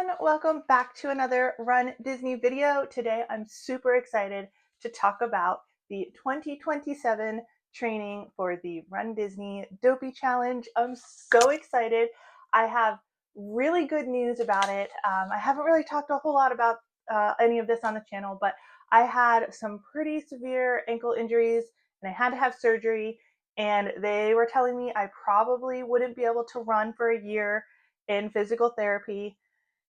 everyone, welcome back to another Run Disney video. Today I'm super excited to talk about the 2027 training for the Run Disney Dopey Challenge. I'm so excited. I have really good news about it. I haven't really talked a whole lot about any of this on the channel, but I had some pretty severe ankle injuries and I had to have surgery, and they were telling me I probably wouldn't be able to run for a year in physical therapy.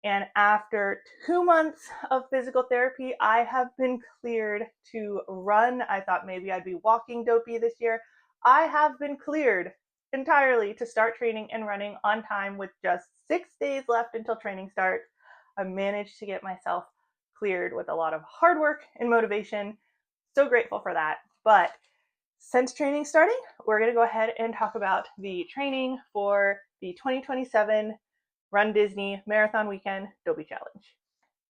And after 2 months of physical therapy, I have been cleared to run. I thought maybe I'd be walking dopey this year. I have been cleared entirely to start training and running on time with just 6 days left until training starts. I managed to get myself cleared with a lot of hard work and motivation. So grateful for that. But since training starting, we're going to go ahead and talk about the training for the 2027 Run Disney Marathon Weekend Dopey Challenge.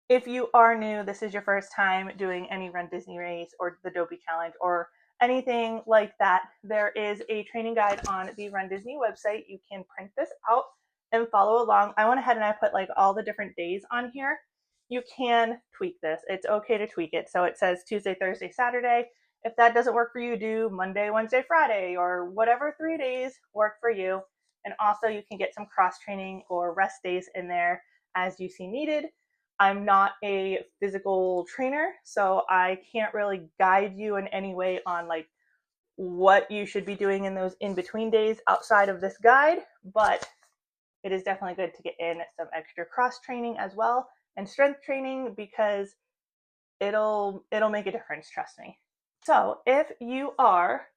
If you are new, this is your first time doing any Run Disney race or the Dopey Challenge or anything like that, there is a training guide on the Run Disney website. You can print this out and follow along. I went ahead and I put like all the different days on here. You can tweak this. It's okay to tweak it. So it says Tuesday, Thursday, Saturday. If that doesn't work for you, do Monday, Wednesday, Friday, or whatever 3 days work for you. And also you can get some cross training or rest days in there as you see needed. I'm not a physical trainer, so I can't really guide you in any way on like what you should be doing in those in-between days outside of this guide, but it is definitely good to get in some extra cross training as well and strength training because it'll make a difference, trust me. So if you are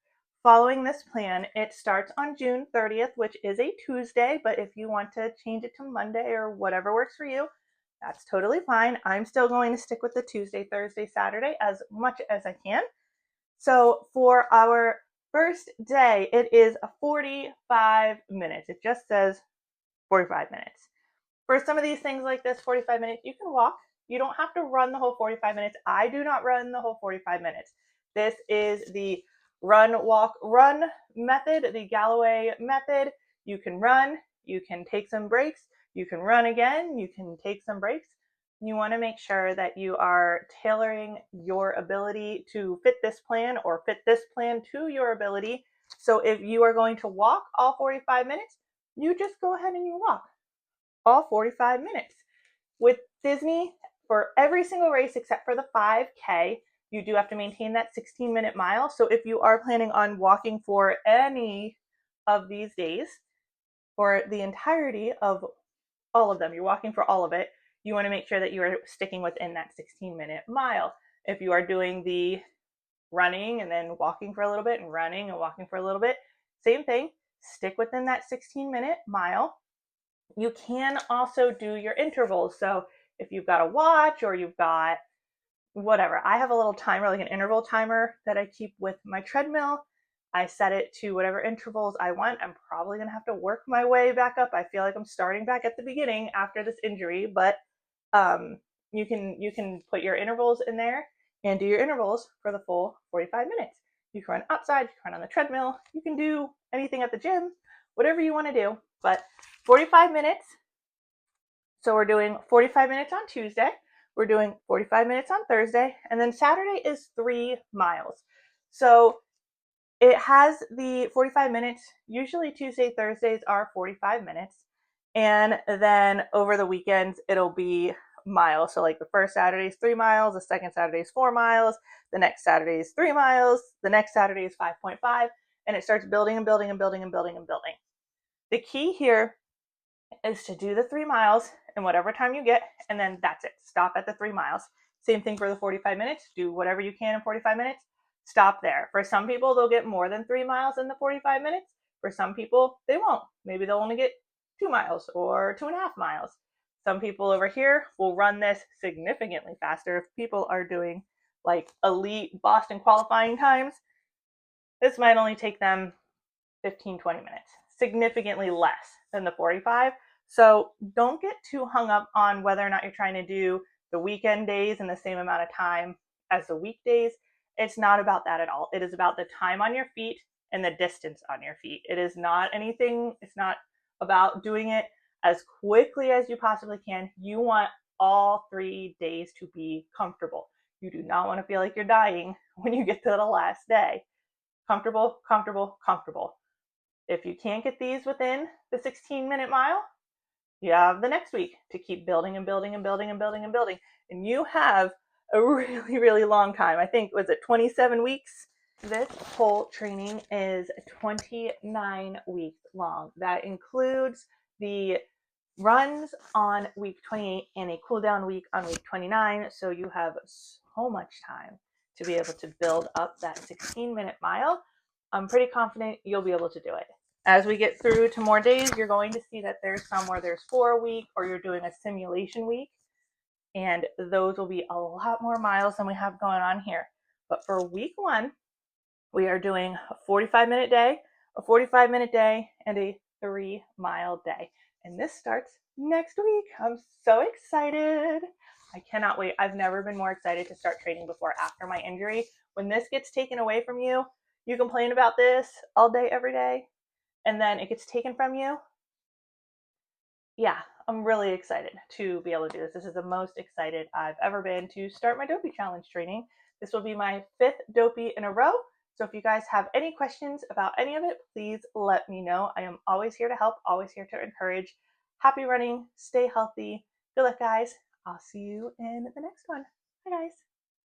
following this plan, it starts on June 30th, which is a Tuesday, but if you want to change it to Monday or whatever works for you, that's totally fine. I'm still going to stick with the Tuesday, Thursday, Saturday as much as I can. So for our first day, it is 45 minutes. It just says 45 minutes. For some of these things like this, 45 minutes, you can walk. You don't have to run the whole 45 minutes. I do not run the whole 45 minutes. This is the run, walk, run method, the Galloway method. You can run, you can take some breaks, you can run again, you can take some breaks. You want to make sure that you are tailoring your ability to fit this plan or fit this plan to your ability. So if you are going to walk all 45 minutes, you just go ahead and you walk all 45 minutes. With Disney, for every single race except for the 5K, you do have to maintain that 16-minute mile. So if you are planning on walking for any of these days, for the entirety of all of them, you're walking for all of it, you want to make sure that you are sticking within that 16-minute mile. If you are doing the running and then walking for a little bit and running and walking for a little bit, same thing, stick within that 16-minute mile. You can also do your intervals. So if you've got a watch or you've got whatever, I have a little timer, like an interval timer that I keep with my treadmill. I set it to whatever intervals I want. I'm probably going to have to work my way back up. I feel like I'm starting back at the beginning after this injury, but you can put your intervals in there and do your intervals for the full 45 minutes. You can run outside, you can run on the treadmill, you can do anything at the gym, whatever you want to do, but 45 minutes. So we're doing 45 minutes on Tuesday, we're doing 45 minutes on Thursday, and then Saturday is 3 miles. So it has the 45 minutes. Usually Tuesday, Thursdays are 45 minutes. And then over the weekends, it'll be miles. So like the first Saturday is 3 miles, the second Saturday is 4 miles, the next Saturday is 3 miles, the next Saturday is 5.5, and it starts building and building and building and building and building. The key here is to do the 3 miles in whatever time you get, and then that's it. Stop at the 3 miles. Same thing for the 45 minutes. Do whatever you can in 45 minutes. Stop there. For some people, they'll get more than 3 miles in the 45 minutes. For some people, they won't. Maybe they'll only get 2 miles or 2.5 miles. Some people over here will run this significantly faster. If people are doing like elite Boston qualifying times, this might only take them 15, 20 minutes, significantly less than the 45. So don't get too hung up on whether or not you're trying to do the weekend days in the same amount of time as the weekdays. It's not about that at all. It is about the time on your feet and the distance on your feet. It is not anything, it's not about doing it as quickly as you possibly can. You want all 3 days to be comfortable. You do not want to feel like you're dying when you get to the last day. Comfortable, comfortable, comfortable. If you can't get these within the 16-minute mile, you have the next week to keep building and building and building and building and building. And you have a really, really long time. I think, was it 27 weeks? This whole training is 29 weeks long. That includes the runs on week 28 and a cool down week on week 29. So you have so much time to be able to build up that 16-minute mile. I'm pretty confident you'll be able to do it. As we get through to more days, you're going to see that there's some where there's 4 a week, or you're doing a simulation week, and those will be a lot more miles than we have going on here. But for week 1, we are doing a 45-minute day, a 45-minute day, and a 3-mile day. And this starts next week. I'm so excited. I cannot wait. I've never been more excited to start training before after my injury. When this gets taken away from you, you complain about this all day, every day, and then it gets taken from you. Yeah, I'm really excited to be able to do this. This is the most excited I've ever been to start my Dopey Challenge training. This will be my 5th Dopey in a row. So if you guys have any questions about any of it, please let me know. I am always here to help, always here to encourage. Happy running, stay healthy. Good luck, guys. I'll see you in the next one. Bye, guys.